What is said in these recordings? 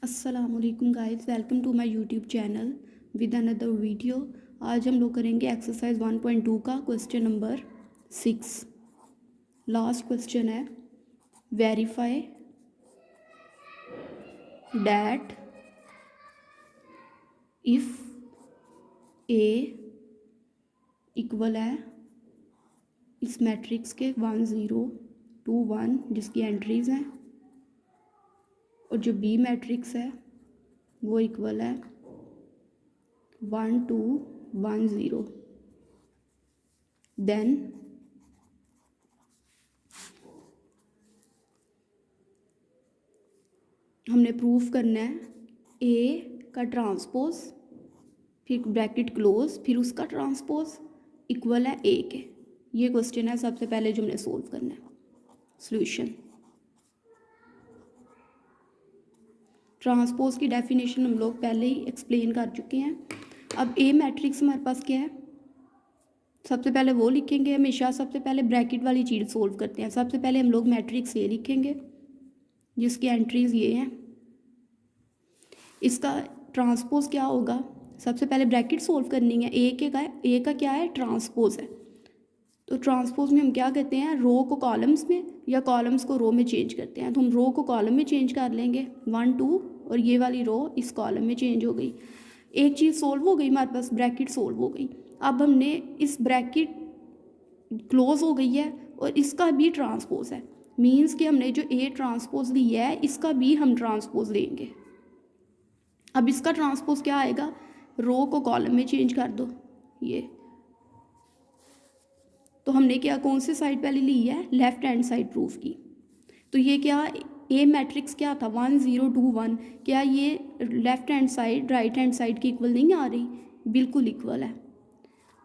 अस्सलामुअलैकुम guys, welcome to my YouTube channel with another video. आज हम लोग करेंगे एक्सरसाइज 1.2 का क्वेश्चन नंबर 6। लास्ट क्वेश्चन है, verify that if A equal है इस मैट्रिक्स के 1 0 2 1 जिसकी एंट्रीज़ हैं, और जो बी मैट्रिक्स है वो इक्वल है 1 2 1 0। देन हमने प्रूफ करना है ए का ट्रांसपोज, फिर ब्रैकेट क्लोज, फिर उसका ट्रांसपोज इक्वल है ए के। ये क्वेश्चन है सबसे पहले जो हमने सोल्व करना है। सॉल्यूशन, ट्रांसपोज की डेफिनेशन हम लोग पहले ही एक्सप्लेन कर चुके हैं। अब ए मैट्रिक्स हमारे पास क्या है, सबसे पहले वो लिखेंगे। हमेशा सबसे पहले ब्रैकेट वाली चीज़ सोल्व करते हैं। सबसे पहले हम लोग मैट्रिक्स ए लिखेंगे जिसकी एंट्रीज ये हैं। इसका ट्रांसपोज क्या होगा, सबसे पहले ब्रैकेट सोल्व करनी है। ए का क्या है, ट्रांसपोज है। तो ट्रांसपोज में हम क्या करते हैं, रो को कॉलम्स में या कॉलम्स को रो में चेंज करते हैं। तो हम रो को कॉलम में चेंज कर लेंगे 1 2, और ये वाली रो इस कॉलम में चेंज हो गई। एक चीज़ सोल्व हो गई हमारे पास, ब्रैकेट सोल्व हो गई। अब हमने इस ब्रैकेट क्लोज हो गई है और इसका भी ट्रांसपोज है। मीन्स कि हमने जो ए ट्रांसपोज ली है इसका भी हम ट्रांसपोज लेंगे। अब इसका ट्रांसपोज क्या आएगा, रो को कॉलम में चेंज कर दो। ये तो हमने क्या, कौन सी साइड पहले ली है, लेफ्ट हैंड साइड प्रूफ की। तो ये क्या, ए मैट्रिक्स क्या था 1 0 2 1, क्या ये left hand side right hand side की इक्वल नहीं आ रही, बिल्कुल इक्वल है।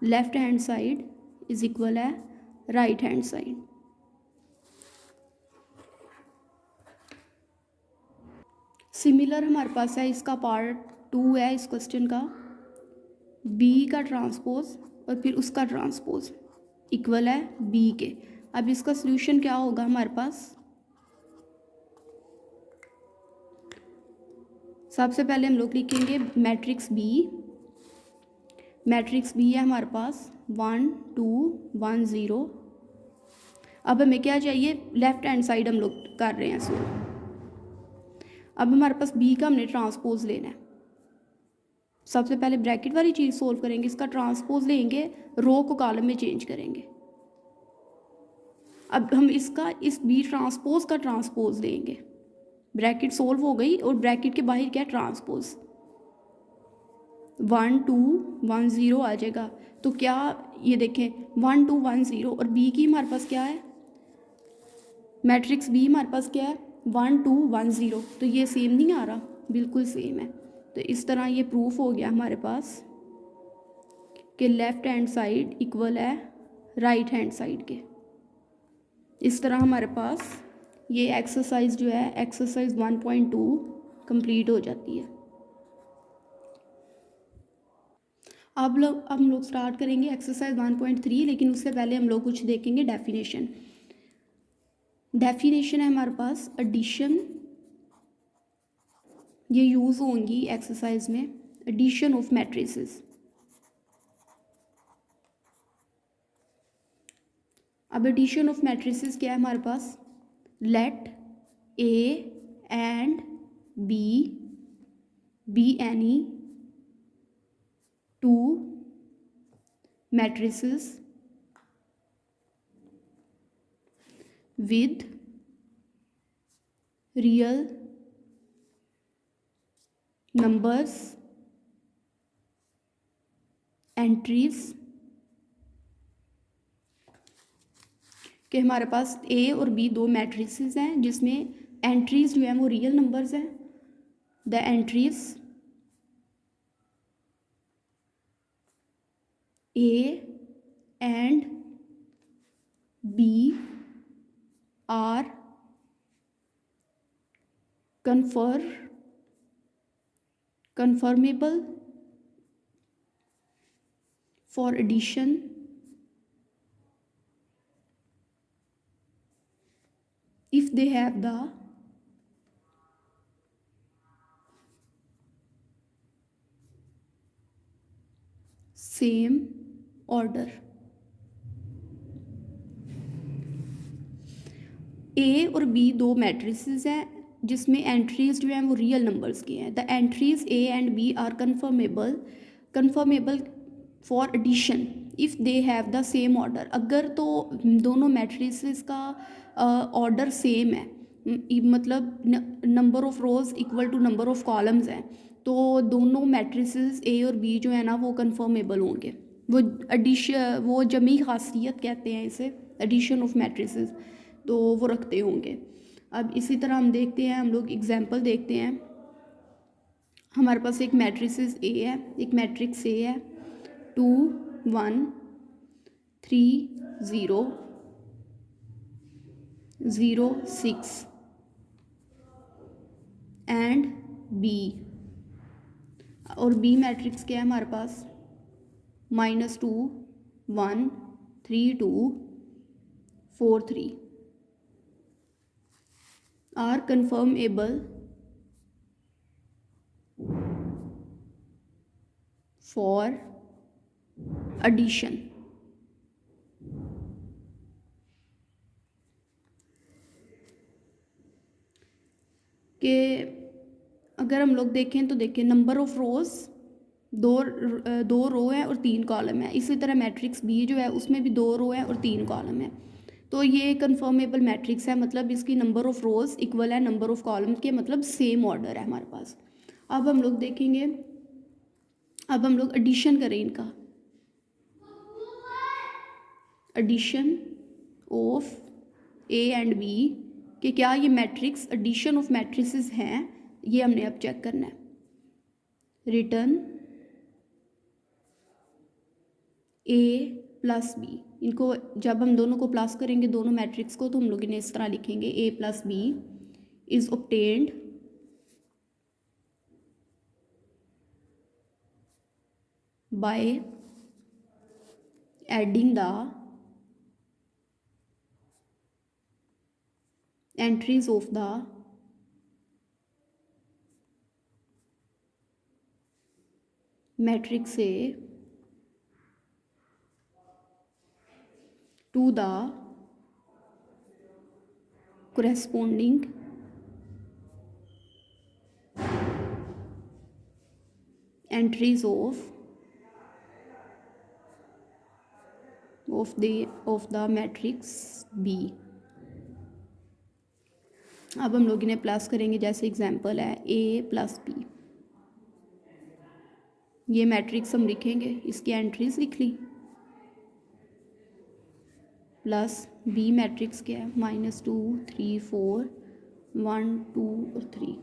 Left hand side is equal है राइट हैंड साइड। सिमिलर हमारे पास है, इसका पार्ट 2 है इस क्वेश्चन का, बी का ट्रांसपोज और फिर उसका ट्रांसपोज इक्वल है बी के। अब इसका सॉल्यूशन क्या होगा हमारे पास, सबसे पहले हम लोग लिखेंगे मैट्रिक्स बी। मैट्रिक्स बी है हमारे पास 1 2 1 0। अब हमें क्या चाहिए, लेफ्ट हैंड साइड हम लोग कर रहे हैं सोल्व। अब हमारे पास बी का हमने ट्रांसपोज लेना है। सबसे पहले ब्रैकेट वाली चीज़ सोल्व करेंगे, इसका ट्रांसपोज लेंगे, रो को कॉलम में चेंज करेंगे। अब हम इसका इस बी ट्रांसपोज का ट्रांसपोज लेंगे। ब्रैकेट सोल्व हो गई और ब्रैकेट के बाहर क्या, ट्रांसपोज 1 2 1 0 आ जाएगा। तो क्या, ये देखें 1 2 1 0, और बी की हमारे पास क्या है, मैट्रिक्स बी हमारे पास क्या है 1 2 1 0। तो ये सेम नहीं आ रहा, बिल्कुल सेम है। तो इस तरह ये प्रूफ हो गया हमारे पास कि लेफ्ट हैंड साइड इक्वल है राइट हैंड साइड के। इस तरह हमारे पास ये एक्सरसाइज जो है, एक्सरसाइज 1.2 कंप्लीट हो जाती है। अब हम लोग स्टार्ट करेंगे एक्सरसाइज 1.3, लेकिन उससे पहले हम लोग कुछ देखेंगे डेफिनेशन। डेफिनेशन है हमारे पास एडिशन, ये यूज़ होंगी एक्सरसाइज में, एडिशन ऑफ मैट्रिसेस। अब एडिशन ऑफ मैट्रिसेस क्या है हमारे पास, let A and B be any two matrices with real numbers entries, कि हमारे पास ए और बी दो मैट्रिसेस हैं जिसमें एंट्रीज जो हैं वो रियल नंबर्स हैं। The entries A and B are confirmable for addition if they have the same order. A और बी दो मैट्रिसेस हैं जिसमें एंट्रीज जो हैं वो रियल नंबर्स की हैं। The entries A and B are conformable for addition if they have the same order. अगर तो दोनों मैट्रिसेस का ऑर्डर सेम है, मतलब number of rows equal to number of columns हैं, तो दोनों मैट्रिसेस ए और बी जो है ना वो कन्फर्मेबल होंगे। वो एडिशन, वो जमी खासियत कहते हैं इसे, एडिशन ऑफ मैट्रिसेस, तो वो रखते होंगे। अब इसी तरह हम देखते हैं, हम लोग एग्जांपल देखते हैं। हमारे पास एक मैट्रिसेस ए है, एक मैट्रिक्स ए है 2 1 3 0 0 6 एंड बी। और बी मैट्रिक्स क्या है हमारे पास, -2 1 3 2 4 3 आर कन्फर्मेबल फॉर एडिशन। के अगर हम लोग देखें तो देखिए नंबर ऑफ रोज दो रो है और 3 कॉलम है। इसी तरह मैट्रिक्स बी जो है उसमें भी 2 रो है और 3 कॉलम है। तो ये कन्फर्मेबल मैट्रिक्स है, मतलब इसकी नंबर ऑफ रोज इक्वल है नंबर ऑफ कॉलम के, मतलब सेम ऑर्डर है हमारे पास। अब हम लोग देखेंगे, अब हम लोग एडिशन करें इनका, addition of A and B, कि क्या ये मैट्रिक्स एडिशन ऑफ मैट्रिसेस हैं, ये हमने अब चेक करना है। रिटर्न ए प्लस बी, इनको जब हम दोनों को प्लस करेंगे दोनों मैट्रिक्स को, तो हम लोग इन्हें इस तरह लिखेंगे, A plus B is obtained by adding the entries of the matrix A to the corresponding entries of the matrix B। अब हम लोग इन्हें प्लस करेंगे, जैसे एग्जांपल है ए प्लस बी। ये मैट्रिक्स हम लिखेंगे, इसकी एंट्रीज लिख ली, प्लस बी मैट्रिक्स क्या है, -2 3 4 1 2 और 3।